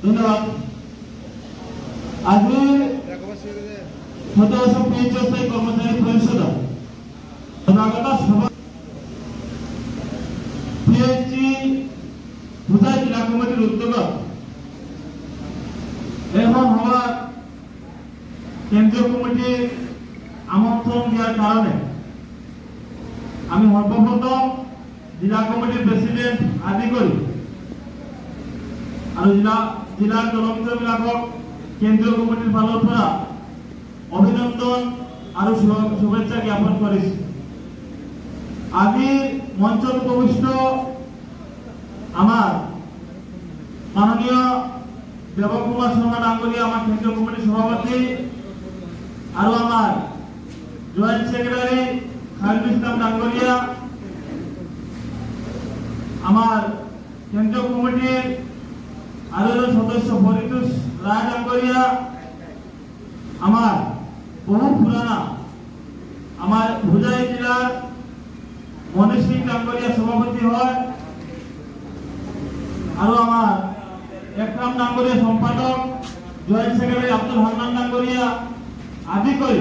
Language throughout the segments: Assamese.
ধন্যবাদ। আজি সদস্য পিএইচএসআই কর্মচারী পরিষদ সমাগত সভা পিএইচি ভুজাই জিলা কমিটির উদ্যোগত এখন হওয়া কেন্দ্রীয় কমিটির আমন্ত্রণ দেওয়ার কারণে আমি সর্বপ্রথম জিলা কমিটির প্রেসিডেন্ট আদি করি আর জিলার দলমিত্র বিলাকক কেন্দ্রীয় কমিটির ফালৰ পৰা অভিনন্দন আৰু শুভেচ্ছা জ্ঞাপন কৰিছো। আজি মঞ্চত উপবিষ্ট আমার মাননীয় দেবকুমার শর্মা ডাঙ্গরিয়া আমার কেন্দ্রীয় কমিটির সভাপতি আর আমার জয়েন্ট সেক্রেটারি খালিদ ইসলাম ডাঙ্গরিয়া, আমার কেন্দ্রীয় কমিটির আরো সদস্য ফরিদুস রায় ডাঙ্গরিয়া, আমার বহু পুরানা আমার ভুজাই জেলার মনীষ সিং ডাঙ্গরিয়া সভাপতি হয় আর আমার একরাম ডাঙ্গরিয়া সম্পাদক, জয়েন্ট সেক্রেটারি আব্দুল হান্নান ডাঙ্গরিয়া আদি করে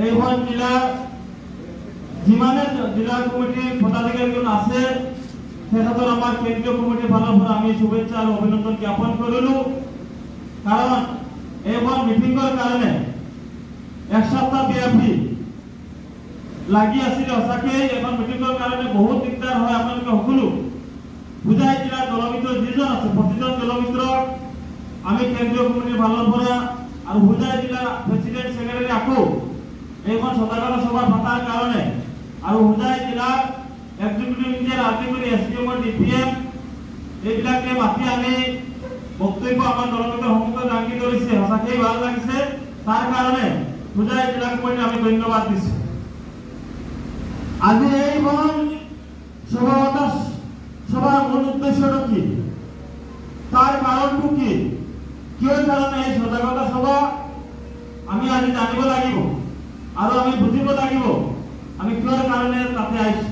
এইখন জেলার যিমানে জেলা কমিটির পদাধিকারীগণ আছে সেখানে আমার কেন্দ্রীয় কমিটির ফালৰ পৰা আমি শুভেচ্ছা আৰ অভিনন্দন জ্ঞাপন কৰিলো। কাৰণ এইখন মিটিংৰ কাৰণে এক সপ্তাহ ব্যাপী লাগি আছিল। সঁচাকে এখন মিটিংৰ কাৰণে বহুত দিগদাৰ হয়। আপোনালোকে সকলো ভুজাই জেলাৰ দলমিত্ৰ যিজন আছে প্ৰতিজন দলমিত্ৰ আমি কেন্দ্ৰীয় কমিটিৰ ফালৰ পৰা আর ভুজাই জেলার প্রেসিডেন্ট সেক্রেটারি আকো এইখন সদাগত সভা পাতার কারণে আর ভুজাই জেলার এক্সিকিউটিভ ইঞ্জিনিয়ার আদি করে এসডিএম ডিপিএম এইবিলাকে মাতি আনি বক্তব্য আমার দলমিত্র সন্মুখত দাঙি ধরিছে। সঁচাকেই ভাল লাগিছে। তার কারণে ভুজাই জেলা কমিটি আমি ধন্যবাদ দিছো। আজি এইখন সভার মূল উদ্দেশ্যটা কি, তার কারণটো কি, কিয় কারণে এই সজাগতা সভা আমি আজি জানিব লাগিব আর আমি বুঝিব লাগিব আমি কিয় কারণে তাতে আইছো।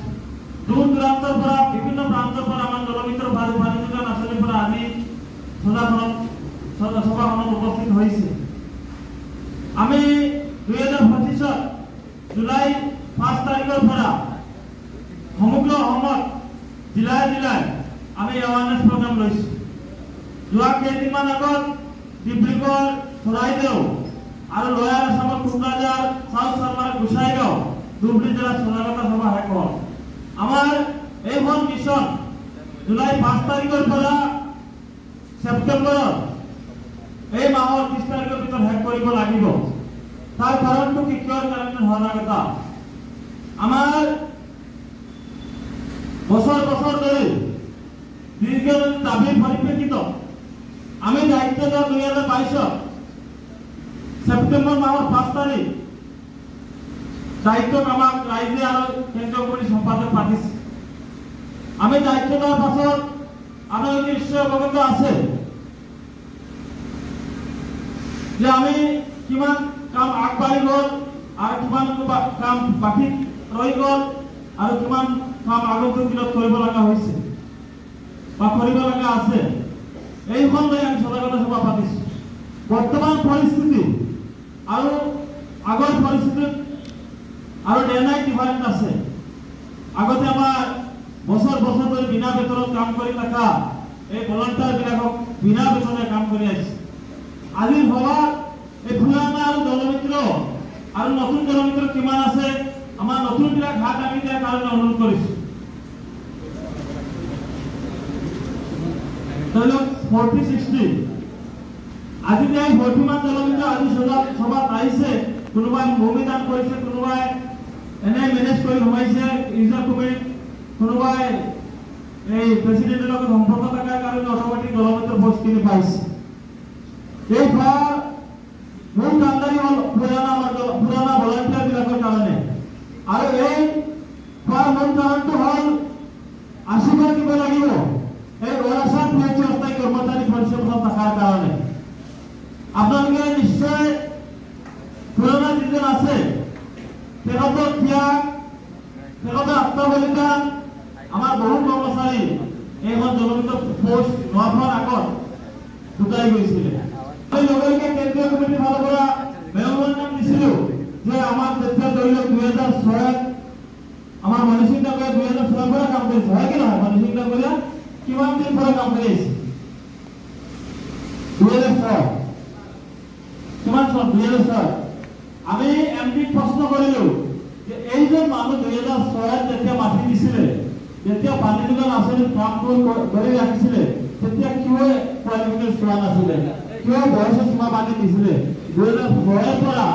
দূর দূরান্তর পৰা বিভিন্ন প্ৰান্তৰ পৰা আমাৰ দলমিত্ৰ ভাৰতীয় আঁচনিৰ পৰা আজি সভাখনত উপস্থিত হয়েছে। আমি 2025 জুলাই 5 তাৰিখেৰ পৰা সমগ্ৰ অসমত জিলায় জিলায় আমি এৱাৰনেছ প্ৰগ্ৰাম লৈছো। যোৱা কেইদিনমান আগত ডিব্ৰুগড়, চৰাইদেউ আৰু লয়াৰ আসামৰ কোকৰাঝাৰ, সাউথ চালমাৰা, গোসাইগাঁও, ধুবুৰী জিলাত সজাগতা সভা শেষ হ'ল। আমাৰ এইখন মিশন জুলাই 5 তাৰিখেৰ পৰা সেপ্টেম্বৰ এই মাহৰ 30 তাৰিখেৰ ভিতৰ শেষ কৰিব লাগিব। তাৰ কাৰণটো কি, কিয় কাৰণে সজাগতা আমাৰ বছৰ বছৰ ধৰে দীৰ্ঘদিন দাবিৰ পৰিপ্ৰেক্ষিত আমি দায়িত্ব লওয়া 2022 সেপ্টেম্বৰ মাহৰ 5 তারিখ দায়িত্ব আমাক রাইজে আর কেন্দ্রীয় কমিটি সম্পাদক পাঠিয়েছে। আমি দায়িত্ব দেওয়ার পাছত আপনাদের নিশ্চয় অবগত আছে যে আমি কিমান কাম আগবাঢ়ি গল আর কিমান কাম বাকি রয়ে গল আর কিমান কাম আগন্তুক দিনত কৰিব লগা হৈছে বা কৰিব লগা আছে। এইখন লৈ আমি সজাগতা সভা পাতিছো। বৰ্তমান পৰিস্থিতি আৰ আগৰ পরিস্থিতিত আর ডেনাই ডিফারেন্ট আছে। আগতে আমার বছর বছর ধরে বিনা বেতনত কাম করে থাকা এই ভলান্টিয়ার বিলাকক বিনা বেতনে কাম করে আছে। আজি সভা এই পুরানা আর দলমিত্র আর নতুন দলমিত্র কিমান আছে আমার নতুন বিলাক হাত আমি দিয়ার কারণে অনুরোধ করেছি। 40-60 আজি যে 40 মান দলমিত্র আজি সভা আহিছে। কোনোবাই ভূমি দান কৰিছে, কোনোবাই এনে মেনেজ কৰি সোমাইছে ৰিজাৰ্ভ কমিটি, কোনোবাই এই প্রেসিডেন্টের লগত সম্পর্ক থাকার কারণে অটোমেটিক দলমিত্র পোস্ট কিনে পাইছে। এই মূল কামদারি হল পুরানা ভলান্টিয়ার বিলাকের কারণে। আর এই মূল কারণটো হল আশীর্বাদ দিব লাগিব এই ওরাসান পিএইচি অস্থায়ী কর্মচারী পরিষদখন থাকার কারণে। আপনাদের নিশ্চয় পুরানা যিজন আছে তেখেতৰ ত্যাগ, তেখেতৰ আত্মবলিদান আমাৰ বহু কৰ্মচাৰী এইখন দলমিত্ৰ পোস্ট নোৱাৰ আগত দুটাই গৈছিলে এই লগৰকে কেন্দ্ৰীয় কমিটি ফালৰ পৰা মেমোৰেণ্ডাম দিছিলো যে আমাৰ যেতিয়া ধৰি লওক 2006 আমাৰ মনীষিং ডাঙৰীয়া 2006 পৰা কাম কৰিছে হয় কি নহয় মনীষিং ডাঙৰীয়া কিমান দিন পৰা কাম কৰি আহিছে 2006 কিমান চন 2006 আমি এমপি প্ৰশ্ন কৰিলো যে এইজন মানুহ 2006 যেতিয়া মাটি দিছিলে যেতিয়া পানী যোগান আঁচনিৰ কামবোৰ কৰি ৰাখিছিলে তেতিয়া কিয় কোৱালিফিকেশ্যন চোৱা নাছিলে কিয় বয়সৰ সীমা বান্ধি দিছিলে 2006 পৰা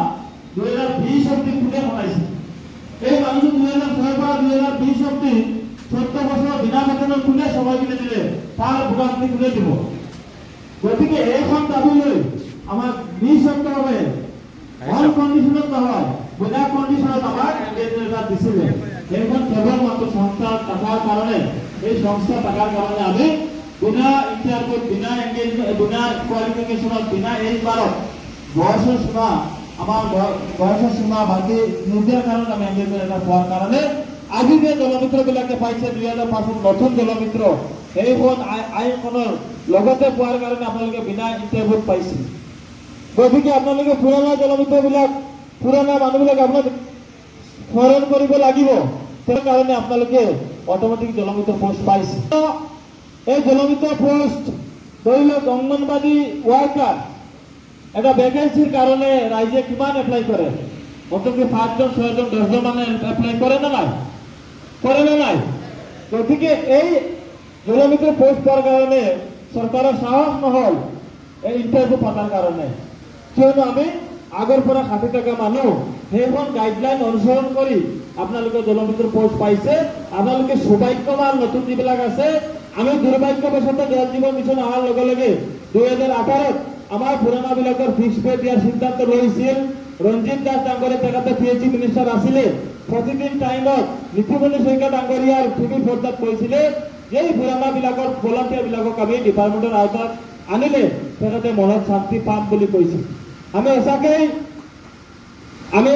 2020 অব্দি কোনে বনাইছে এই মানুহটো 2006 পৰা 2020 অব্দি 14 বছৰ বিনা বেতনত কোনে সময় কিনে দিলে তাৰ ভোগান্তি কোনে দিব গতিকে এইখন দাবী লৈ আমাৰ নিঃশব্দভাৱে অল কণ্ডিশ্যনত নহয় বিনা কণ্ডিশ্যনত আমাৰ এংগেজমেণ্ট দিছিলে এইখন কেৱল মাত্ৰ সংস্থাৰ টাকাৰ কাৰণে এই সংস্থা টাকাৰ কাৰণে আমি বিনা ইণ্টাৰভিউ বিনা এংগেজমেণ্ট বিনা কোৱালিফিকেশ্যনত বিনা এইবাৰত বয়সৰ সীমা আমাৰ বয়সৰ সীমা বান্ধি নিদিয়াৰ কাৰণে আমি এংগেজমেণ্ট এটা পোৱাৰ কাৰণে আজি যে জলমিত্ৰবিলাকে পাইছে 2005 নতুন জলমিত্ৰ এইখন আইনখনৰ লগতে পোৱাৰ কাৰণে আপোনালোকে বিনা ইণ্টাৰভিউত পাইছে গতিকে আপোনালোকে পুৰণা জলমিত্ৰবিলাক পুৰণা মানুহবিলাক আপোনালোকে স্মৰণ কৰিব লাগিব তাৰ কাৰণে আপোনালোকে অটোমেটিক জলমিত্ৰ পোষ্ট পাইছে এই জলমিত্ৰ পোষ্ট ধৰি লওক অংগনবাদী ৱাৰ্কাৰ এটা ভেকেন্সিৰ কাৰণে ৰাইজে কিমান এপ্লাই কৰে অন্তত 5জন 6জন 10জন মানে এপ্লাই কৰে না নাই গতিকে এই জলমিত্ৰ পোষ্ট পোৱাৰ কাৰণে চৰকাৰৰ সাহস নহল এই ইণ্টাৰভিউ পতাৰ কাৰণে কিয়নো আমি আগৰ পৰা 60 টকা মানুহ সেইখন গাইডলাইন অনুসৰণ কৰি আপোনালোকে জলমিত্ৰ পোষ্ট পাইছে আপোনালোকে সৌভাগ্যৱান নতুন যিবিলাক আছে আমি দুৰ্ভাগ্যবশত জল জীৱন মিছন অহাৰ লগে লগে 2018 আমাৰ পুৰণাবিলাকৰ ফিক্স পে দিয়াৰ সিদ্ধান্ত লৈছিল ৰঞ্জিত দাস ডাঙৰীয়া তেখেতে পিএইচডি মিনিষ্টাৰ আছিলে প্ৰতিদিন টাইমত নীতিমণি শইকীয়া ডাঙৰীয়াৰ টিভি পৰ্দাত কৈছিলে যে এই পুৰণাবিলাকৰ ভলাণ্টিয়াৰবিলাকক আমি ডিপাৰ্টমেণ্টৰ আওতাত আনিলে তেখেতে মনত শান্তি পাম বুলি কৈছিল আমি সঁচাকৈ আমি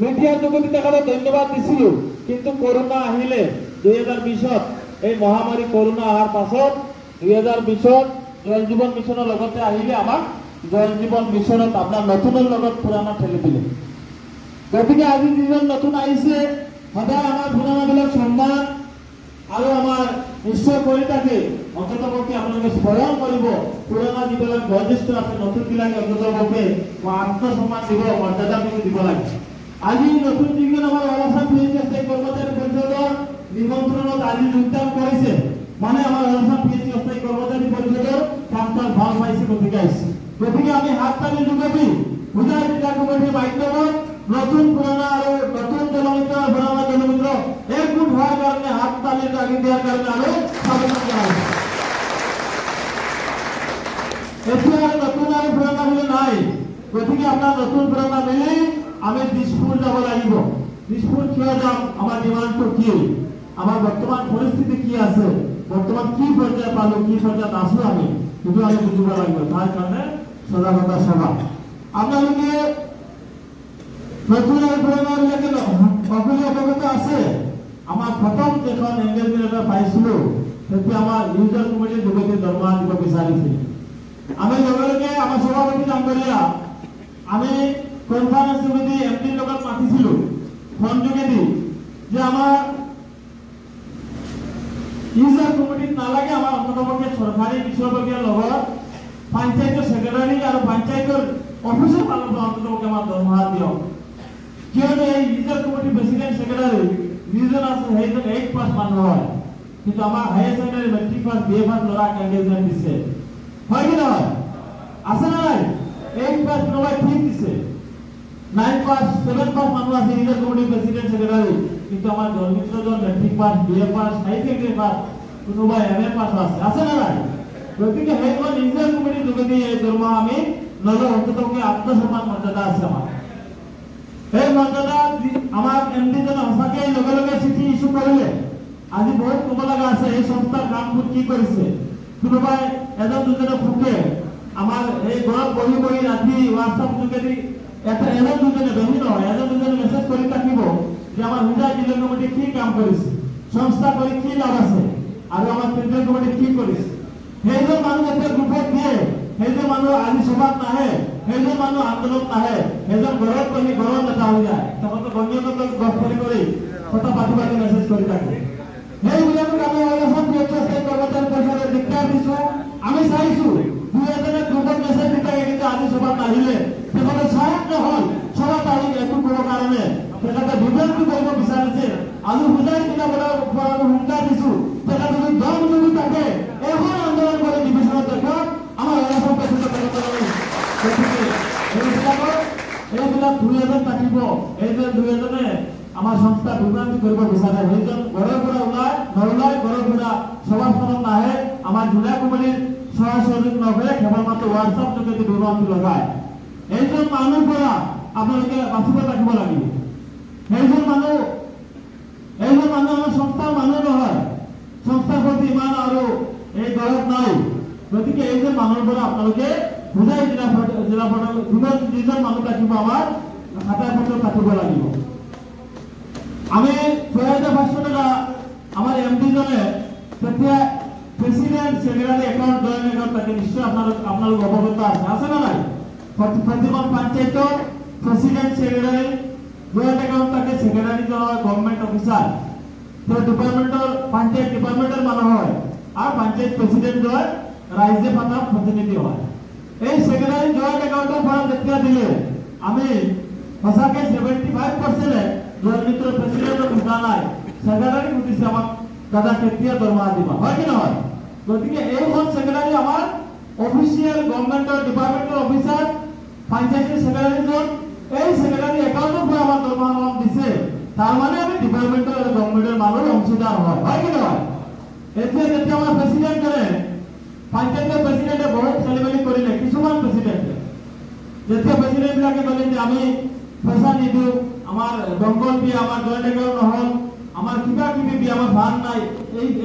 মিডিয়াৰ যোগেদি তেখেতক ধন্যবাদ দিছিলো কিন্তু কৰোনা আহিলে 2020ত এই মহামাৰী কৰোনা অহাৰ পাছত 2020ত জল জীৱন মিছনৰ লগতে আহিলে আমাক জল জীৱন মিছনত আপোনাৰ নতুনৰ লগত পুৰণা ঠেলি দিলে গতিকে আজি যিজন নতুন আহিছে সদায় আমাৰ পুৰণাবিলাক সন্মান আৰু আমাৰ নিশ্চয় কৰি থাকে অন্ততপক্ষে আপোনালোকে স্মৰণ কৰিব পুৰণা যিবিলাক বয়োজ্যেষ্ঠ আছে নতুনবিলাক অন্ততপক্ষে আত্মসন্মান দিব মৰ্যাদা দিব লাগে আজি নতুন যিজন আমাৰ অৱস্থান পিএইচডি কৰ্মচাৰী পৰিষদৰ নিমন্ত্ৰণত আজি যোগদান কৰিছে মানে আমাৰ অৱস্থান পিএইচডি অস্থায়ী কৰ্মচাৰী পৰিষদৰ কামটা ভাল পাইছে গতিকে আহিছে গতিকে আমি হাত তালি যোগেদি বুজাই জিলা কমিটিৰ মাধ্যমত নতুন পুৰণা আৰু নতুন জলমিত্ৰ পুৰণা জলমিত্ৰ একগোট হোৱাৰ কাৰণে হাত তালি লাগি দিয়াৰ কাৰণে আমি স্বাগতম জনাইছো এতিয়া আৰু নতুন আৰু পুৰণা বুলি নাই গতিকে আপোনাৰ নতুন পুৰণা মিলি আমি দিশপুৰ যাব লাগিব দিশপুৰ কিয় যাম আমাৰ ডিমাণ্ডটো কি আমাৰ বৰ্তমান পৰিস্থিতি কি আছে বৰ্তমান কি পৰ্যায় পালো কি পৰ্যায়ত আছো আমি সেইটো আমি বুজিব লাগিব তাৰ কাৰণে সজাগতা সভা আপোনালোকে নতুন আৰু পুৰণাবিলাকে সকলোৱে অৱগত আছে আমাৰ প্ৰথম যেখন এংগেজমেণ্ট এটা পাইছিলো তেতিয়া আমাৰ ইউজাৰ কমিটিৰ যোগেদি দৰমহা দিব বিচাৰিছিল আমি লগে লগে আমাৰ সভাপতি ডাঙৰীয়া আমি কনফাৰেন্স যোগেদি এমপিৰ লগত মাতিছিলো ফোন যোগেদি যে আমাৰ ইউজাৰ কমিটিত নালাগে আমাৰ অন্ততপক্ষে চৰকাৰী বিশ্ববিদ্যালয়ৰ লগত পঞ্চায়তৰ সেক্ৰেটাৰী আৰু পঞ্চায়তৰ অফিচৰ ফালৰ পৰা অন্ততপক্ষে আমাৰ দৰমহা দিয়ক কিয়নো এই ইউজাৰ কমিটিৰ প্ৰেচিডেণ্ট সেক্ৰেটাৰী যিজন আছে সেইজন 8 পাছ মানুহ হয় কিন্তু আমাৰ higher secondary matric pass BA pass ল'ৰাক এংগেজমেণ্ট দিছে হয় কি নহয় আছে না নাই 8 পাছ ল'ৰাই ঠিক দিছে 9 পাছ 7 পাছ মানুহ আছে ইউজাৰ কমিটিৰ প্ৰেচিডেণ্ট সেক্ৰেটাৰী কিন্তু আমাৰ জলমিত্ৰজন মেট্ৰিক পাছ বিএ পাছ হাই ছেকেণ্ডাৰী পাছ কোনোবা এমএ পাছ আছে না নাই গতিকে সেইখন ইউজাৰ কমিটিৰ যোগেদি এই দৰমহা আমি নলওঁ অন্ততপক্ষে আত্মসন্মান মৰ্যাদা আছে আমাৰ এই মৰ্যাদা আমাৰ এমডিজনে সঁচাকৈ লগে লগে চিঠি ইছ্যু কৰিলে আজি বহুত ক'ব লগা আছে এই সংস্থাৰ কামবোৰ কি কৰিছে কোনোবাই এজন দুজনে ফুকে আমাৰ এই ঘৰত বহি বহি ৰাতি হোৱাটছআপ যোগেদি এজন দুজনে বেছি নহয় এজন দুজনে মেছেজ কৰি থাকিব যে আমাৰ হুজাই জিলা কমিটি কি কাম কৰিছে সংস্থা কৰি কি লাভ আছে আৰু আমাৰ কেন্দ্ৰীয় কমিটি কি কৰিছে সেইজন মানুহ যেতিয়া গ্ৰুপত দিয়ে সেইজন মানুহ আজি সভাত নাহে, সেইজন মানুহ আন্দোলন নাহে, সেইজন ঘৰত বহি ঘৰৰ নেতা হৈ যায়, তখন গণ্যগত গছ কৰি কথা পাতি পাতি মেছেজ কৰি থাকে। সেইবিলাকক আমি অলপমান ব্যক্তিগত কৰ্মচাৰী পইচাৰে দিগদাৰ দিছো। আমি চাইছো দুই এজনে গ্ৰুপত মেছেজ দি থাকে, কিন্তু আজি সভাত নাহিলে তেখেতে চায়ক নহল সভাত আহি একো কোনো কাৰণে তেখেতে বিভ্ৰান্তি কৰিব বিচাৰিছে। আজি বুজাই দিবলৈ হুংকাৰ দিছো, তেখেতে যদি দম যদি থাকে এখন আন্দোলন কৰি ডিভিশ্যনত দেখক আমাৰ অলপমান গতিকে এইবিলাক দুই এজন থাকিব, এইজন দুই এজনে আমাৰ সংস্থা বিভ্ৰান্তি কৰিব বিচাৰে। সেইজন ঘৰৰ পৰা ওলাই নওলাই ঘৰৰ পৰা সভাস্থলত নাহে, আমাৰ জিলা কমিটিৰ সহযোগ নকৰে, কেৱল মাত্ৰ হোৱাটছআপ যোগেদি বিভ্ৰান্তি লগায়। এইজন মানুহৰ পৰা আপোনালোকে বাচিব ৰাখিব লাগিব। সেইজন মানুহ আমাৰ সংস্থাৰ মানুহ নহয়, সংস্থাৰ প্ৰতি ইমান আৰু এই দৰদ নাই। গতিকে এইজন মানুহৰ পৰা আপোনালোকে বুজাই জিলা যিজন মানুহ থাকিব আমাৰ খাতাৰ পত্ৰ থাকিব লাগিব। আমি 2005 টকা আমাৰ এমডি জনে তেতিয়া president secretary account join account থাকে, নিশ্চয় আপোনালোক অৱগত আছে না নাই? প্ৰতিখন পঞ্চায়তৰ প্ৰেচিডেন্ট সেক্ৰেটাৰী জইন একাউন্ট থাকে, সেক্ৰেটাৰী জন হয় গভৰ্নমেন্ট অফিচাৰ, তো ডিপাৰ্টমেন্টৰ পঞ্চায়ত ডিপাৰ্টমেন্টৰ মানুহ হয়, আৰু পঞ্চায়ত প্ৰেচিডেন্ট হয় ৰাইজে পাতা প্ৰতিনিধি হয়। এই সেক্ৰেটাৰী জইন একাউন্টৰ ফৰ্ম যেতিয়া দিলে আমি সঁচাকে 75% জইন মিত্ৰ প্ৰেসিডেন্টৰ বুজা নাই, সেক্ৰেটাৰী বুজিছে আমাক দাদা কেতিয়া দৰমহা দিবা, হয় কি নহয়? গতিকে এইখন সেক্ৰেটাৰী আমাৰ অফিচিয়েল গভৰ্নমেন্টৰ ডিপাৰ্টমেন্টৰ অফিচাৰ পঞ্চায়তৰ সেক্ৰেটাৰীজন, এই সেক্ৰেটাৰী একাউন্টৰ পৰা আমাৰ দৰমহা দিছে, তাৰ মানে আমি ডিপাৰ্টমেন্টৰ আৰু গভৰ্নমেন্টৰ মানুহৰ অংশীদাৰ হয় কি নহয়? এতিয়া যেতিয়া আমাৰ প্ৰেচিডেন্টৰে পঞ্চায়তৰ প্ৰেচিডেন্টে বহুত খেলিমেলি কৰিলে, কিছুমান প্ৰেচিডেন্টে যেতিয়া প্ৰেচিডেন্ট বিলাকে ক'লে যে আমি পইচা নিদিওঁ, আমাৰ দংগল বিয়া, আমাৰ জইন একাউন্ট নহল, আমাৰ কিবা কিবি বিয়া, আমাৰ ভাল নাই,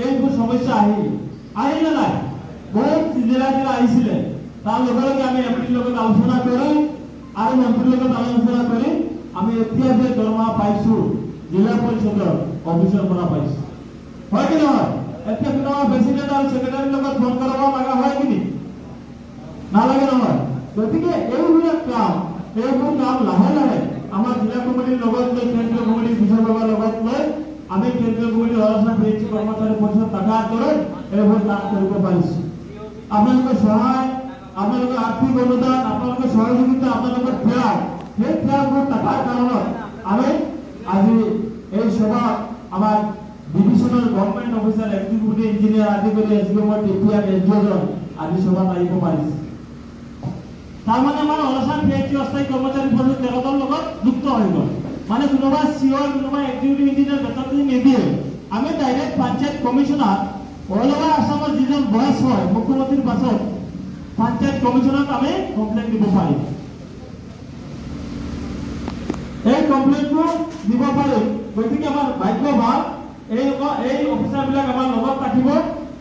এইবোৰ সমস্যা আহিলে নাই? বহুত জিলা আহিছিলে, তাৰ লগে লগে আমি এমপিৰ লগত আলোচনা কৰি আৰু মন্ত্ৰীৰ লগত আলোচনা কৰি আমি এতিয়া যে দৰমহা পাইছো জিলা পৰিষদৰ অফিচৰ পৰা পাইছো, হয় কি নহয়? এতিয়া কোনোবা প্ৰেচিডেন্ট আৰু সেক্ৰেটাৰীৰ লগত ফোন কৰাব লগা হয় কি নালাগে নহয়? গতিকে এইবোৰ কাম লাহে লাহে আমাৰ জিলা কমিটিৰ লগত লৈ কেন্দ্ৰীয় কমিটিৰ বিষয় বাবাৰ লগত লৈ আমি কেন্দ্ৰীয় কমিটিৰ আলোচনা কৰিছো, কৰ্মচাৰী পৰিষদ টাকা আঁতৰত এইবোৰ কাম কৰিব পাৰিছো। আপোনালোকৰ সহায়, আপোনালোকৰ আৰ্থিক অনুদান, আপোনালোকৰ সহযোগিতা, আপোনালোকৰ ত্যাগ, সেই ত্যাগবোৰ টাকাৰ কাৰণত আমি আজি এই সভা আমাৰ ডিভিশনৰ গভৰ্নমেন্ট অফিচাৰ এক্সিকিউটিভ ইঞ্জিনিয়াৰ আদি কৰি এছডিএমৰ টিপিআৰ এছডিঅজন আদি সভাত আহিব পাৰিছে। তাৰমানে আমাৰ অলসান পিএইচি অস্থায়ী কৰ্মচাৰী পৰিষদ তেখেতৰ লগত যুক্ত হৈ গ'ল। মানে কোনোবা চিঅ' কোনোবা এক্সিকিউটিভ ইঞ্জিনিয়াৰ বেতন নিদিয়ে, আমি direct panchayat commissioner all over আসামৰ যিজন বয়স হয় মুখ্যমন্ত্ৰীৰ পাছত পঞ্চায়ত কমিশনাৰত আমি কমপ্লেইন দিব পাৰিম। এই কমপ্লেইনটো দিব পাৰিম। গতিকে আমাৰ ভাগ্য ভাল, এই অফিচাৰ বিলাক আমাৰ লগত থাকিব।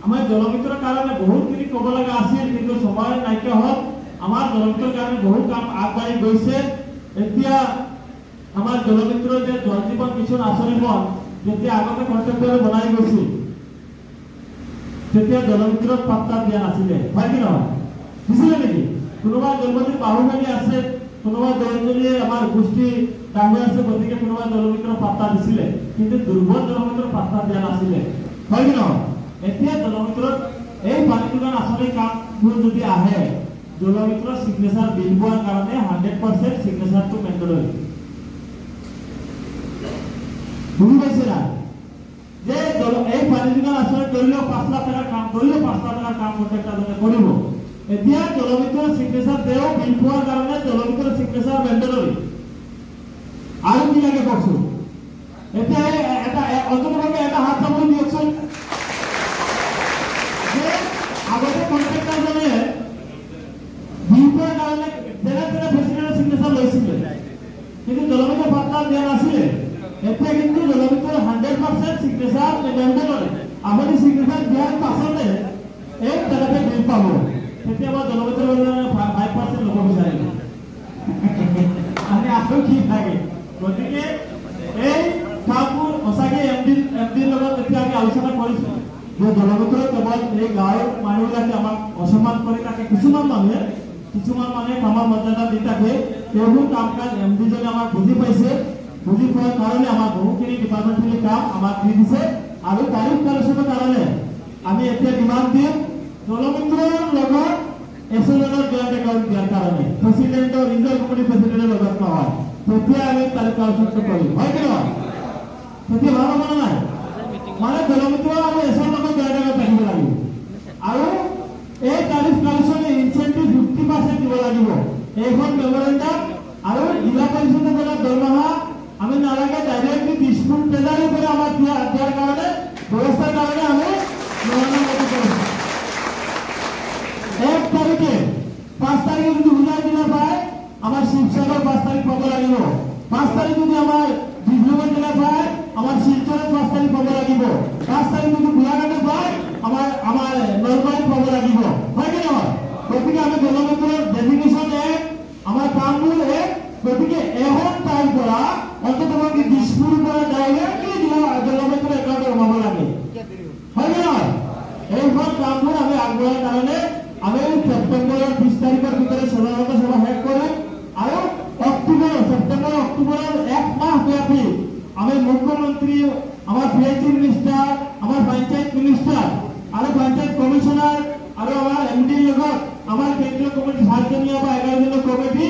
আমাৰ জলমিত্ৰৰ কাৰণে বহুতখিনি ক'ব লগা আছিল, কিন্তু সময় নাইকিয়া হ'ল। আমাৰ জলমিত্ৰৰ কাৰণে বহু কাম আগবাঢ়ি গৈছে। এতিয়া আমাৰ জলমিত্ৰৰ যে জল জীৱন মিছন আঁচনিখন যেতিয়া আগতে কণ্টেক্টৰে বনাই গৈছিল, তেতিয়া জলমিত্ৰত পাত্তা দিয়া নাছিলে, হয় কি নহয়? দিছিলে নেকি? কোনোবা জলপতিৰ বাহুবলী আছে, কোনোবা জলজলীয়ে আমাৰ গোষ্ঠী ডাঙৰ আছে, গতিকে কোনোবা জলমিত্ৰৰ পাত্তা দিছিলে, কিন্তু দুৰ্বল জলমিত্ৰৰ পাত্তা দিয়া নাছিলে, হয় কি নহয়? এতিয়া জলমিত্ৰত এই পানী যোগান আঁচনিৰ কামবোৰ যদি আহে, জলমিত্ৰৰ সিগনেচাৰ বিল পোৱাৰ কাৰণে 100% সিগনেচাৰটো মেণ্ডেটৰী। বুজি পাইছে না? যে এই পানী যোগান আঁচনি কৰিলেও 5 লাখ টকাৰ কাম কৰিলেও 5 লাখ টকাৰ কাম কণ্ট্ৰেক্টৰজনে কৰিব। এতিয়া জলমিত্ৰৰ সিগনেচাৰ তেওঁ বিল পোৱাৰ কাৰণে জলমিত্ৰৰ সিগনেচাৰ মেণ্ডেটৰী। আৰু কি লাগে কওকচোন? এতিয়া এটা অন্ততভাৱে এটা হাত চাবলৈ দিয়কচোন যে আগতে কণ্ট্ৰেক্টৰজনে বিল পোৱাৰ কাৰণে তেনে প্ৰেচিডেণ্টৰ সিগনেচাৰ লৈছিলে, কিন্তু জলমিত্ৰৰ পাত্তা দিয়া নাছিলে। এতিয়া কিন্তু জলমিত্ৰৰ 100% সিগনেচাৰ মেণ্ডেটৰী। আপুনি সিগনেচাৰ দিয়াৰ পাছতে এই তেখেতে বিল পাব। কেতিয়াবা জলমিত্ৰৰ 5% ল'ব বিচাৰিব, আমি আকৌ কি থাকে? গতিকে এই কামবোৰ সঁচাকৈ এমডিৰ লগত এতিয়া আমি আলোচনা কৰিছো যে জলমিত্ৰৰ কেৱল এই গাঁৱৰ মানুহবিলাকে আমাক অসন্মান কৰি থাকে কিছুমান মানুহে কামৰ মৰ্যাদা দি থাকে এইবোৰ কাম কাজ এমডি জনে আমাক বুজি পাইছে বুজি পোৱাৰ কাৰণে আমাৰ বহুখিনি ডিপাৰ্টমেণ্টেলি কাম আমাক দি দিছে আৰু তাৰিখ কালেকশ্যনৰ কাৰণে আমি এতিয়া ডিমাণ্ড দিম দলমিত্ৰৰ লগত এছএলএনৰ জইণ্ট একাউণ্ট দিয়াৰ কাৰণে প্ৰেচিডেণ্টৰ ৰিজাৰ্ভ কমিটি প্ৰেচিডেণ্টৰ লগত নহয় তেতিয়া আমি তাৰিখ কালেকশ্যনটো কৰিম হয় কি নহয় তেতিয়া ভাল হ'ব নে নাই মানে দলমিত্ৰ আৰু এছএল লগত জইণ্ট একাউণ্ট থাকিব লাগিব আৰু এই তাৰিখ কালেকশ্যনে ইনচেন্টিভ 50% দিব লাগিব এইখন মেমৰেণ্ডাম আৰু জিলা পৰিষদৰ দৰমহা আমি নালাগে ডাইৰেক্টলি দিছপুৰ ট্ৰেজাৰীৰ পৰা আমাৰ দিয়াৰ কাৰণে ব্যৱস্থাৰ কাৰণে আমি মনোনয়ন কৰিছোঁ 1 তাৰিখে 5 তাৰিখে যদি বুজাই দিলে পায় আমাৰ শিৱসাগৰ 5 তাৰিখ পাব লাগিব 5 তাৰিখ যদি আমাৰ ডিব্ৰুগড় জিলা পায় আমাৰ শিলচৰত 5 তাৰিখ পাব লাগিব 5 তাৰিখ যদি গোলাঘাটে পায় আমাৰ নলবাৰীত পাব লাগিব হয় কি নহয় গতিকে আমি দলমিত্ৰৰ ডেজিগনেশ্যন এক আমাৰ কামবোৰ এক গতিকে এখন ঠাইৰ পৰা অন্ততঃ দিছপুৰৰ পৰা ডাইৰেক্টলি দলমিত্ৰৰ একাউণ্টত সোমাব লাগে হয় কি নহয় এইখন কামবোৰ আমি আগবঢ়াৰ কাৰণে আমি ছেপ্টেম্বৰৰ 20 তাৰিখৰ ভিতৰত সজাগতা সভা শেষ কৰিম আৰু ছেপ্টেম্বৰ অক্টোবৰৰ 1 মাহ ব্যাপী আমি মুখ্যমন্ত্ৰী আমাৰ পিএইচি মিনিষ্টাৰ আমাৰ পঞ্চায়ত মিনিষ্টাৰ আৰু পঞ্চায়ত কমিশনাৰ আৰু আমাৰ এমডি লগত আমাৰ কেন্দ্ৰীয় কমিটি 7জনীয়া বা 11জনীয়া কমিটি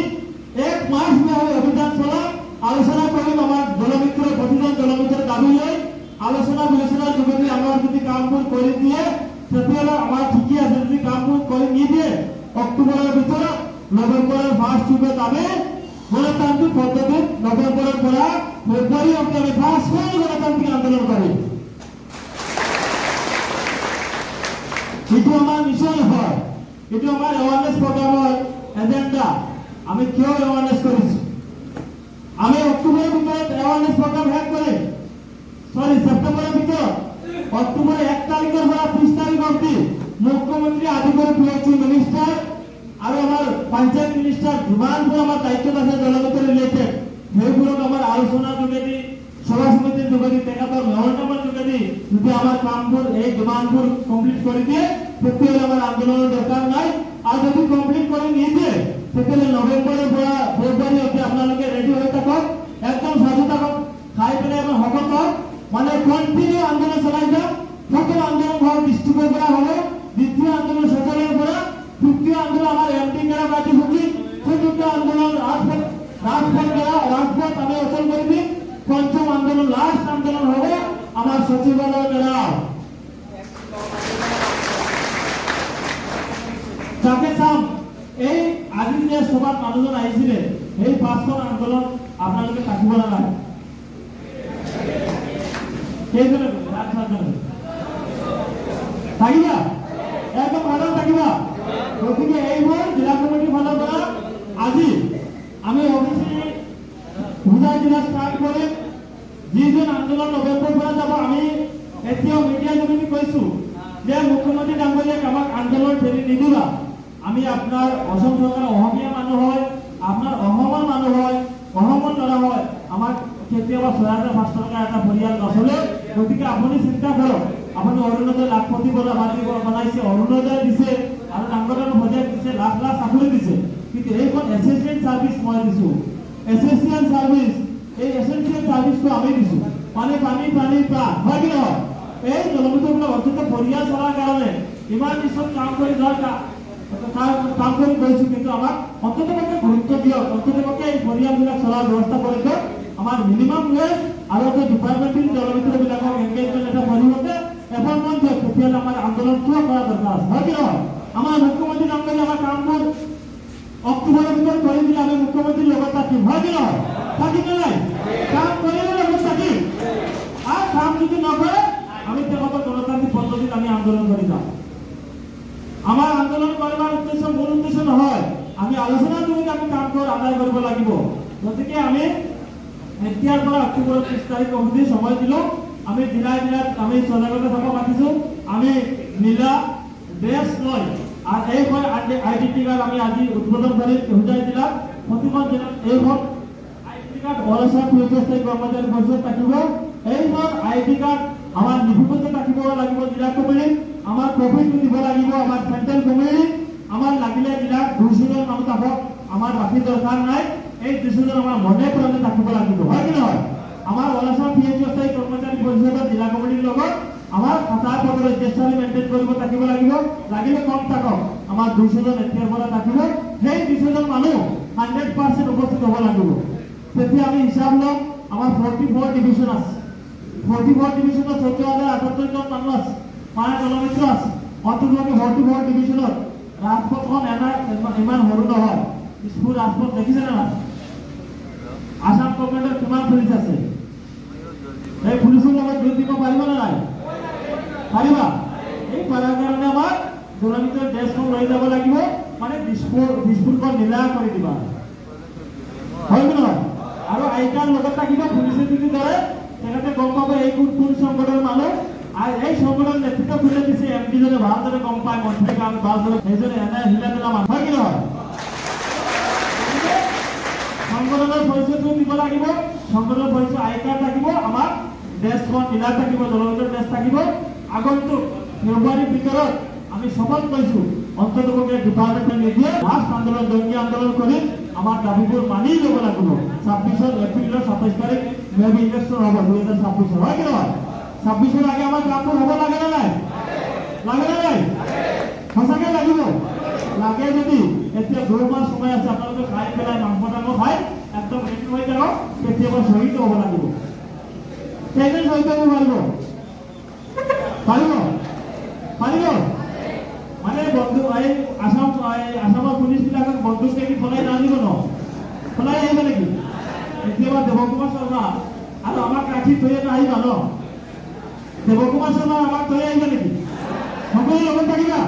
1 মাহ ব্যাপী অভিযান চলাম আলোচনা কৰিম আমাৰ দলমিত্ৰৰ প্ৰতিজন দলমিত্ৰৰ দাবী লৈ আলোচনা বিবেচনাৰ যোগেদি আমাৰ যদি কামবোৰ কৰি দিয়ে তেতিয়াহ'লে আমাৰ ঠিকেই আছে যদি কামবোৰ কৰি নিদিয়ে অক্টোবৰৰ ভিতৰত নৱেম্বৰৰ ফাৰ্ষ্ট উইকত আমি গণতান্ত্ৰিক পদ্ধতিত নৱেম্বৰৰ পৰা ফেব্ৰুৱাৰীলৈকে আমি ফাৰ্ষ্ট গণতান্ত্ৰিক আন্দোলন কৰিম এইটো আমাৰ মিছন হয় এইটো আমাৰ এৱাৰনেছ প্ৰগ্ৰামৰ এজেণ্ডা আমি কিয় এৱাৰনেছ কৰিছোঁ আমি অক্টোবৰৰ ভিতৰত এৱাৰনেছ প্ৰগ্ৰাম শেষ কৰিম ছেপ্টেম্বৰৰ ভিতৰত অক্টোবৰৰ 1 তাৰিখৰ পৰা 30 তাৰিখ অবধি মুখ্যমন্ত্ৰী আদি কৰি পিএইচি মিনিষ্টাৰ আৰু আমাৰ পঞ্চায়ত মিনিষ্টাৰ যিমানবোৰ আমাৰ দায়িত্বত আছে দলগত ৰিলেটেড সেইবোৰক আমাৰ আলোচনাৰ যোগেদি সভা সমিতিৰ যোগেদি তেখেতৰ মেমৰেণ্ডামৰ যোগেদি যদি আমাৰ কামবোৰ এই ডিমাণ্ডবোৰ কমপ্লিট কৰি দিয়ে তেতিয়াহ'লে আমাৰ আন্দোলনৰ দৰকাৰ নাই আৰু যদি কমপ্লিট কৰি নিদিয়ে তেতিয়াহ'লে নৱেম্বৰৰ পৰা ফেব্ৰুৱাৰীলৈকে আপোনালোকে ৰেডি হৈ থাকক একদম সাজু থাকক খাই পেলাই আমাৰ শকত হওক মানে কন্টিনিউ আন্দোলন চলাই যাওক প্ৰথম আন্দোলন হল ডিস্ট্ৰিক্টেৰ পৰা হল দ্বিতীয় আন্দোলন সচলেৰ পৰা তৃতীয় আন্দোলন আমার এমপি কেরা কার্যসূচী চতুর্থ আন্দোলন রাজপথ আমি অচল করে দিই পঞ্চম আন্দোলন লাস্ট আন্দোলন হবে আমার সচিবালয় ঘেরাও তাকে চাম এই আজি যে সভাত মানুষজন আহিছিলে এই 5খন আন্দোলন আপনাদের থাকিব নালাগে কেইজনে থাকিবা একদম ভালো থাকিবা গতিকে এইবোৰ জিলা কমিটিৰ ফালৰ পৰা আজি আমি অফিচিয়েলি বুজাই দিলা ষ্টাৰ্ট কৰিম যিজন আন্দোলন নৱেম্বৰ পৰা যাব আমি এতিয়াও মিডিয়া যোগেদি কৈছো যে মুখ্যমন্ত্ৰী ডাঙৰীয়াক আমাক আন্দোলন ঠেলি নিদিবা আমি আপোনাৰ অসম চৰকাৰৰ অসমীয়া মানুহ হয় আপোনাৰ অসমৰ মানুহ হয় অসমৰ ল'ৰা হয় আমাক কেতিয়াবা 6,500 টকা এটা পৰিয়াল নচলে গতিকে আপুনি চিন্তা কৰক আপুনি অৰুণোদয় লাখপতি বনাইছে অৰুণোদয় দিছে আৰু ডাঙৰ প্ৰজেক্ট দিছে লাখ লাখ চাকৰি দিছে কিন্তু এইখন এসেঞ্চিয়েল সাৰ্ভিস মই দিছো এসেঞ্চিয়েল সাৰ্ভিস এই এসেঞ্চিয়েল সাৰ্ভিসটো আমি দিছো পানী পা হয় কি নহয় এই জনগণৰ অন্তত পৰিয়াল চলাৰ কাৰণে ইমান কিছু কাম কৰি কাম কৰি গৈছো কিন্তু আমাক অন্তত গুৰুত্ব দিয়ক অন্তত এই পৰিয়ালবিলাক চলাৰ ব্যৱস্থা কৰি দিয়ক আমাৰ মিনিমাম ওয়েজ আৰ ডিপাৰ্টমেন্টেৰ দলমিত্ৰ বিলাকক এনগেজমেন্ট এটা পৰিবৰ্তে এপয়েন্টমেন্ট দিয়ে তেতিয়াহ'লে আমাৰ আন্দোলন কিয় কৰা দৰকাৰ আছে হয় কি নহয় আমাৰ মুখ্যমন্ত্ৰী ডাঙৰীয়া আমাৰ কামবোৰ অক্টোবৰৰ ভিতৰত কৰি দিলে আমি মুখ্যমন্ত্ৰীৰ লগত থাকিম হয় কি নহয় থাকিম নাই কাম কৰিলে লগত থাকিম আৰু কাম যদি নকৰে আমি তেখেতৰ গণতান্ত্ৰিক পদ্ধতিত আমি আন্দোলন কৰি যাম আমাৰ আন্দোলন কৰাৰ উদ্দেশ্য মূল উদ্দেশ্য নহয় আমি আলোচনাৰ যোগেদি আমি কামবোৰ আদায় কৰিব লাগিব গতিকে আমি এতিয়াৰ পৰা অক্টোবৰৰ 30 তাৰিখ অবধি সময় দিলো আমি জিলাত আমি সজাগতা সভা পাতিছো আমি নীলা ড্ৰেছ লৈ আৰ এইখন আইডেন্টি কাৰ্ড আমি আজি উদ্বোধন কৰি হুজাই জিলাত প্ৰতিখন জেলাত এইখন আইডেন্টি কাৰ্ড অৰসা পুলিচৰ কৰ্মচাৰী পৰিষদ থাকিব এইখন আইডি কার্ড আমার নিপুণতে থাকিব লাগিব জিলা কমিটি আমার কপিটো দিব লাগিব আমার সেন্ট্রাল কমিটি আমার লাগিলে জিলাত 200 জন মানুহ থাকক, আমাৰ বাকী দৰকাৰ নাই। এই 200 জন আমাৰ মনে প্ৰাণে থাকিব লাগিব, হয় কি নহয়? আমাৰ অলাচা পিএইচি কৰ্মচাৰী পৰিষদৰ জিলা কমিটিৰ লগত আমাৰ খাতা পত্ৰ ৰেজিষ্টাৰ মেইনটেইন কৰিব থাকিব লাগিব। লাগিলে কম থাকক, আমাৰ 200 জন এতিয়াৰ পৰা থাকিব। সেই 200 জন মানুহ 100% উপস্থিত হ'ব লাগিব। তেতিয়া আমি হিচাপ ল'ম, আমাৰ 44 ডিভিজন আছে। 44 ডিভিজনত 14,078 জন মানুহ আছে, মানে দলমিত্ৰ আছে। অন্তত 44 ডিভিজনত ৰাজপথখন ইমান সৰু নহয়। স্কুল ৰাজপথ দেখিছে নে নাই? আসাম গভৰ্ণমেণ্টৰ কিমান পুলিচ আছে? এই পুলিচৰ লগত যোগ দিব পাৰিব নে নাই? পাৰিবা? এই পাৰাৰ কাৰণে আমাৰ দলমিত্ৰ ড্ৰেছখন লৈ যাব লাগিব, মানে দিছপুৰখন নীলা কৰি দিবা, হয় কি নহয়? আৰু আইকাৰ লগত থাকিব, পুলিচে যদি ধৰে তেখেতে গম পাব এই কোন সংগঠনৰ মানুহ। আৰ এই সংগঠন নেতৃত্ব খুলে দিছে এমপি জনে ভালদৰে গম পায়, মন্ত্ৰী কাম ভালদৰে সেইজনে এনে হিলা দিলা মানুহ, হয় কি নহয়? সংগঠনৰ পৰিচয়টো দিব লাগিব, সংগঠনৰ পৰিচয় আই কাৰ্ড থাকিব, আমাৰ ড্ৰেছখন নীলা থাকিব, দলগত ড্ৰেছ থাকিব। আগন্তুক ফেব্ৰুৱাৰীৰ ভিতৰত আমি শপত লৈছো অন্ততপক্ষে ডিপাৰ্টমেণ্টে নিদিয়ে লাষ্ট আন্দোলন, জঙ্গী আন্দোলন কৰি আমাৰ দাবীবোৰ মানি ল'ব লাগিব। 26 এপ্ৰিলৰ 27 তাৰিখ মেবি ইলেকশ্যন হ'ব 2026, হয় কি নহয়? 26 আগে আমাৰ কামবোৰ হ'ব লাগে নে নাই? লাগে নে নাই? সঁচাকৈ লাগিব। লাগে যদি এতিয়া 2 মাহ সময় আছে, আপোনালোকে খাই পেলাই মাংস টাংস খাই একদম ৰেডি হৈ যাওক। কেতিয়াবা শ্বহীদ হ'ব লাগিব। কেইজন শ্বহীদ হ'ব পাৰিব? পাৰিব? পাৰিব? মানে বন্ধু এই আসামৰ পুলিচবিলাকক বন্দুক দেখি পলাই নাজিব ন? পলাই আহিব নেকি? কেতিয়াবা দেৱকুমাৰ শৰ্মা আৰু আমাক ৰাখি থৈ আহিবা ন? দেৱকুমাৰ শৰ্মা আমাক থৈ আহিব নেকি? সকলো লগত থাকিবা?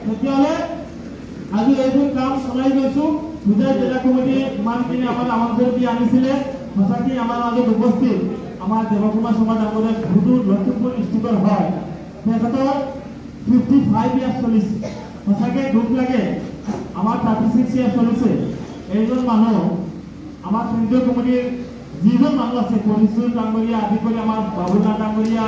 তেতিয়াহ'লে আজি এইবোৰ কাম চলাই গৈছো। দুটাই জিলা কমিটিয়ে ইমানখিনি আমাক আমন্ত্ৰণ দি আনিছিলে। সঁচাকৈ আমাৰ মাজত উপস্থিত আমাৰ দেৱকুমাৰ শৰ্মা ডাঙৰীয়া সুদূৰ লখিমপুৰ ডিষ্ট্ৰিক্টৰ হয়। তেখেতৰ 55 ইয়াৰ্ছ চলিছে। সঁচাকৈ দুখ লাগে, আমাৰ 36 ইয়াৰ্ছ চলিছে। এইজন মানুহ আমাৰ কেন্দ্ৰীয় কমিটিৰ যিজন মানুহ আছে, পৰিচয় ডাঙৰীয়া আদি কৰি আমাৰ বাবুনাথ ডাঙৰীয়া